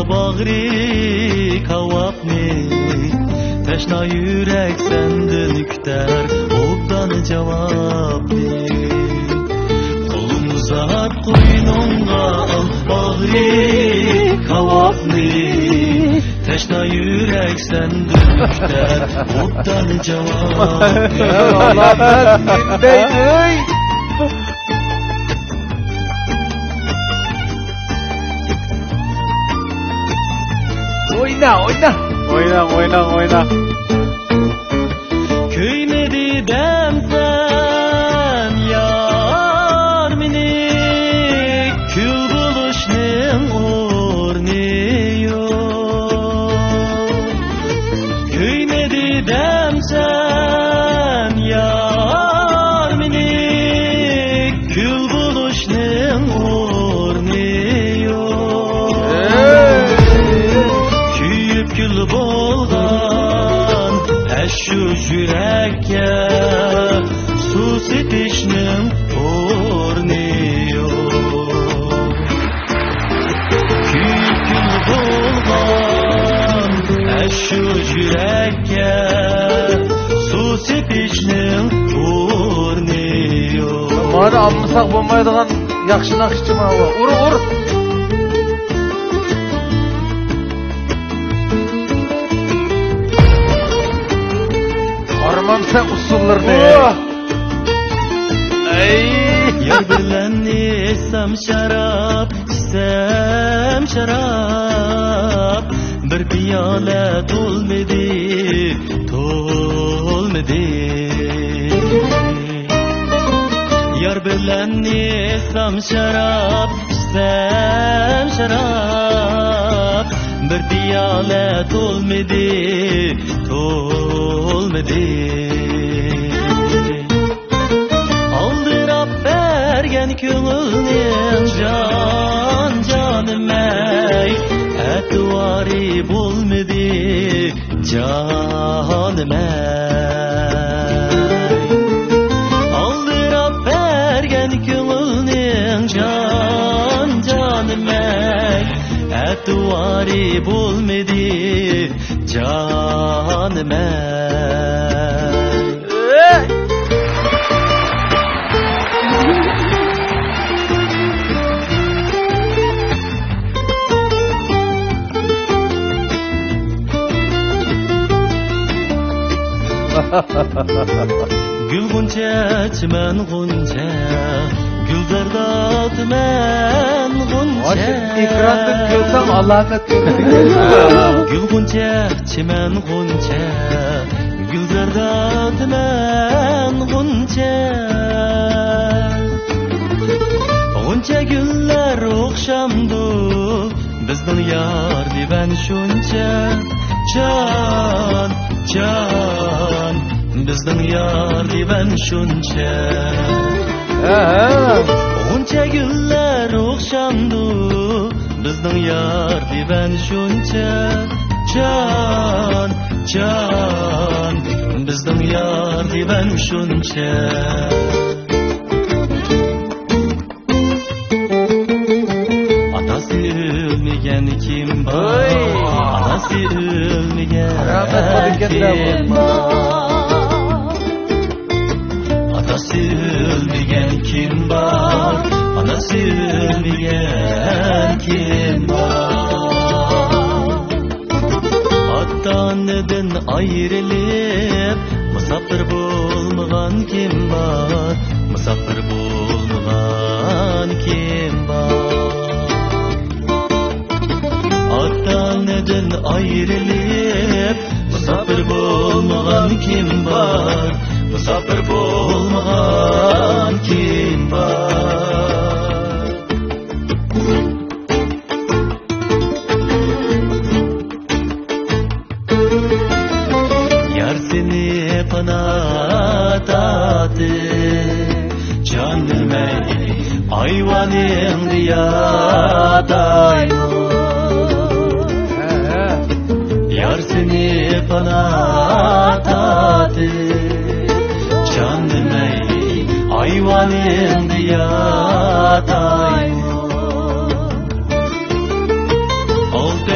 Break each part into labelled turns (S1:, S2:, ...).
S1: bağrı kavapni Teşna yürek senden küter Obdan cevap ver Kolum uzat koynumga al bağrı kavapni Teşna yürek senden küter Obdan cevap ver
S2: Allah ben Oyna.
S1: Köymedi demsen yar minik Kül buluşning o'rni yo'q Köymedi demsen yar minik Kül buluşning o'rni yo'q Kuyib kül bo'lgan Şu yürekке su sepişnin o'rni yo'q Kuyib kül bo'lgan Şu yürekke su sepişnin o'rni yo'q
S2: Mana almasak bo'lmaydigan yaxshi naqshchi mana bu. Ur. Sen usullarını
S1: Yar bilen isem şarap Bir piyale dolmedi Yar bilen isem şarap Bir piyale dolmedi Aldırap bergen köngülnen canım ey Etvari bulmedi canım ey Aldırap bergen köngülnen canım ey Etvari bulmedi canım ey Gül gunca çimen gunca Gülzarda tümen gunca
S2: Ekrandan görsen Allah'ın ettiğini
S1: Gül gunca çimen gunca Gülzarda tümen gunca Gunca güller okşamdı Bizden yar diben şunca Can Bizden yar diben şunca Onca güller okşamdı Bizden yar diben şunca Can Bizden yar diben şunca Atası ölmegen kim var Atası ölmegen kim var Atası ölmegen kim var Anası ölmegen kim var Attanıdan ayrılıp Musafir bulmagan kim var Musafir bulmagan kim var Attanıdan ayrılıp Musafir bulmagan kim var Musafir bulmagan kim var Yar seni panatadı Canım ey ayvanın diyadayım Yar seni panatadı Canım ey ayvanın diyadayım Oldu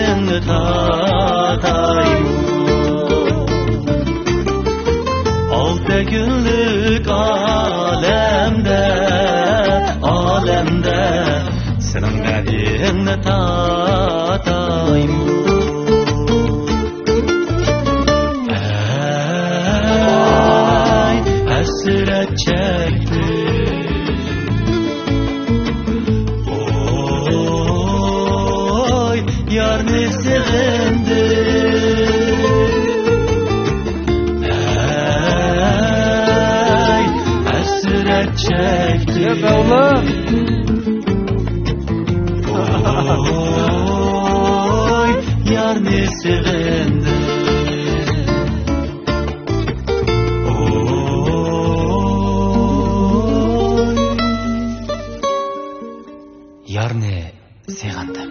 S1: ayvaningni tatayım Altı günlük alemde senin medinni tatayım Ey hasret çekti Oy yarını sevindi çekti
S2: Ya Mevla
S1: Oy yarını sevindi Oy yarını sevindi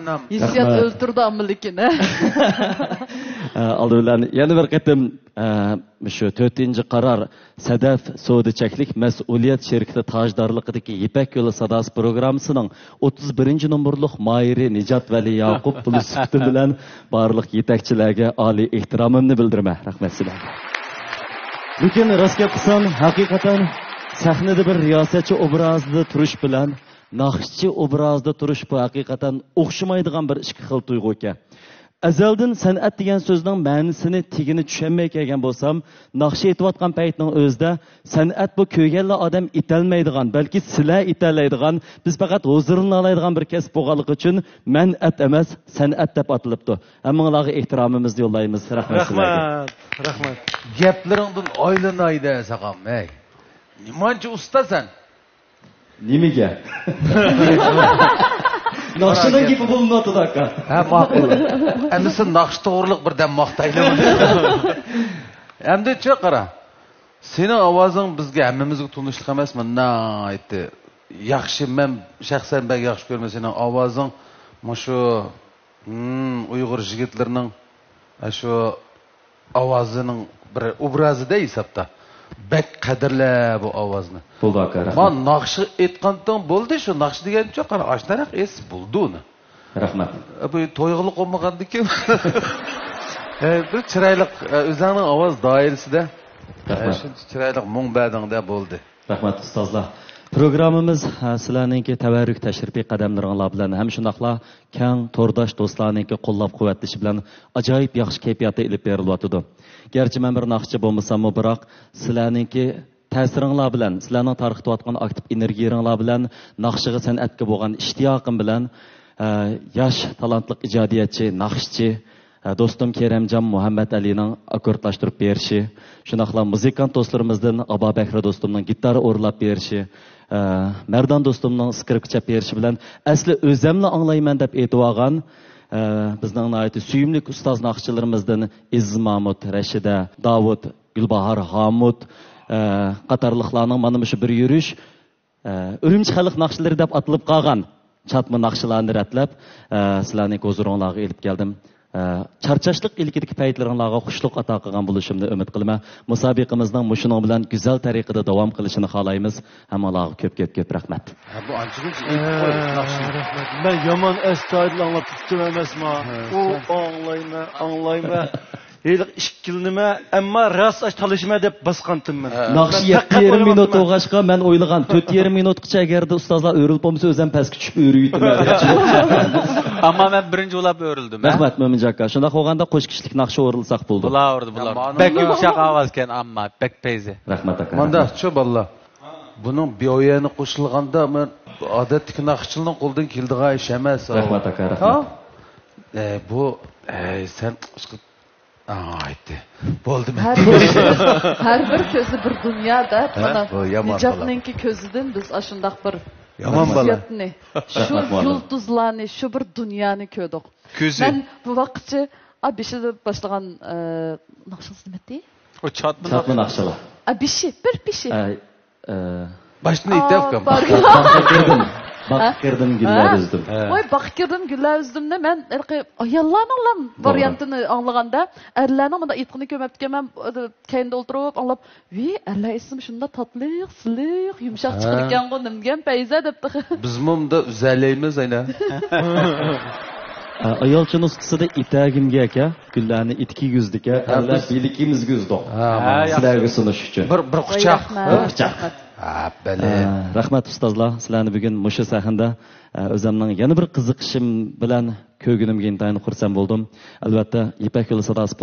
S2: Anam.
S3: Hissiyat öldürdü amılıkini.
S4: Aldılar. Yani bir qetim şu 4-nji qarar Sadaf Sodichaklik Mas'uliyat şirkati tajdorligidagi Ipak yo'li sadasi programmasining 31 nomorliq mayiri Nijat Vali Yaqub Pulusufti bilan barliq yetakchilarga oliy ehtiromimni bildiraman. Rahmat sizlarga. Lekin rost gap qilsam, haqiqatan sahnada bir riyosatchi obrazida turish bilan naqshchi obrazda turish bu haqiqatan o'xshamaydigan bir ikki xil tuyg'u ekan. Azaldan san'at degan so'zning ma'nosini tigini tushunmay kelgan bo'lsam, naqsh aytayotgan paytning o'zida san'at bu ko'rganlar odam italmaydigan, balki sizlar italaydigan, biz faqat huzurni oladigan bir kasb bo'lganligi uchun man'at emas, san'at deb atilibdi. Hammanglarga ehtiromimizni yo'llaymiz. Rahmat sizlarga.
S2: Rahmat. Gaplaringdan oylanaydi saqam, ey. Nimancha ustasan?
S4: Nimaga? Naqshdan gapi bo'lmaydi aka.
S2: Ha, ma'qul. Endi sen naqsh to'g'riliq birdan maqtaylaman. Endi-chi qara. Sening ovozing bizga hammamizga tunishlik emasmi? Aytdi. Yaxshi, men shaxsan ben yaxshi ko'raman sening ovozing. Shu Uyg'ur yigitlarining shu ovozining bir obrazida hisobda. Bek qadrla bu ovozni.
S4: Bo'ldi aka.
S2: Men naqshi aytgandan bo'ldi, shu naqsh degancha qara, ashtaraq es bo'ldi uni.
S4: Rahmat.
S2: Bu to'yg'iliq olmagandikin. Bir chiroyli o'zingning ovoz doirasida shuncha chiroyli munbadingda bo'ldi.
S4: Rahmat ustozlar. Programmamiz sizlarningki tabarruk tashrifiy qadamlaringlar bilan ham shunaqla keng to'rdosh do'stlarningki qo'llab-quvvatlashi bilan ajoyib yaxshi kayfiyatda ilib berilyotdi. Garchi men bir naqshchi bo'lmasam, biroq sizlarningki ta'siringlar bilan, sizlarning tarqatayotgan aktiv energiyaringlar bilan, naqshiga san'atga bo'lgan ishtiyoqim bilan yosh talantli ijodiyatchi, naqshchi do'stim Keremjon Muhammad Alining akkordlashtirib berishi, shunaqla muzikant do'stlarimizdan Abo Bakra do'stimning gitar o'rlab berishi, Mardon do'stimning skripka berishi bilan asli o'zimni anglayman deb aytib olgan bizning nihoyatda suyimli ustoz naqshchilarimizdan Aziz Mahmud, Rashida, Davud, Gulbahor Hamud qatorliqlarning mana shu bir yurish Urumchi xalq naqshchilari deb atilib qolgan chatma naqshlarni ratlab sizlarning huzuringizga elib keldim. Charchashlik ilkidagi paytlaringizga xushlik ato qilgan bo'lishimni umid qilaman. Musobaqamizning mushuning bilan go'zal tariqada davom qilishini xohlaymiz. Hammalarga ko'p rahmat.
S2: Bu anchagina
S5: rahmat. Men yomon astoydil anglab tutdim emasman. U anglayman. Heylik ishkilnima, ammo rost talishma deb bosqantimman.
S4: Naqshi 7,5 minut o'g'ashqa men o'ylagan 4,5 minutgacha agarda ustozlar o'rilib bo'lmasa o'zim pastga tushib o'riydim.
S6: Ammo men birinchi ulab o'rildim.
S4: Rahmat Mo'min aka. Shunda qolganda qo'shkichlik naqshi o'rilsak bo'ldi.
S6: Bular. Bek yumshoq ovozgan ammo bek payzi.
S4: Rahmat aka.
S2: Manda chu balla. Buning biyoyani qo'shilganda men odatdagi naqshchining qo'ldan keldigan ish emas.
S4: Rahmat aka, rahmat.
S2: Bu sen aytdi. Bo'ldimi?
S3: Har bir ko'zi bir dunyoda, mana Nijatninki ko'zidan biz ashundaq bir
S2: yomon bola.
S3: Shu yulduzlarni, shu bir dunyoni ko'rdik. Men bu vaqtcha abishida boshlagan naqshingiz nimadi?
S6: O chatma
S4: naqshalar.
S3: Abishi, bir pishi.
S2: Başını ittifkam.
S4: Bak girdim güller üzdüm.
S3: Oy bak girdim güller üzdüm de ben ayallarning variantını anlaganda erlerning bunda aytqını kömeptike ben kendi oturup anlap vi erler isim şunda tatlıq, siliq, yumşaq çıqır ekan go nimgen payza depdi.
S2: Biz mumda üzələyimiz ayna.
S4: Ayolçun ustasida itagimga aka, gullarni itki yuzdika, erlar bilikimiz yuzdiq. Sizlarga sunish uchun.
S2: Bir quchoq.
S4: Quchoq.
S2: Ha, bəli.
S4: Rahmat ustozlar, sizlarni bugun mushu sahanda o'zimning yana bir qiziqishim bilan ko'rganimga intayin xursand bo'ldim. Albatta, Ipak yo'li sadosi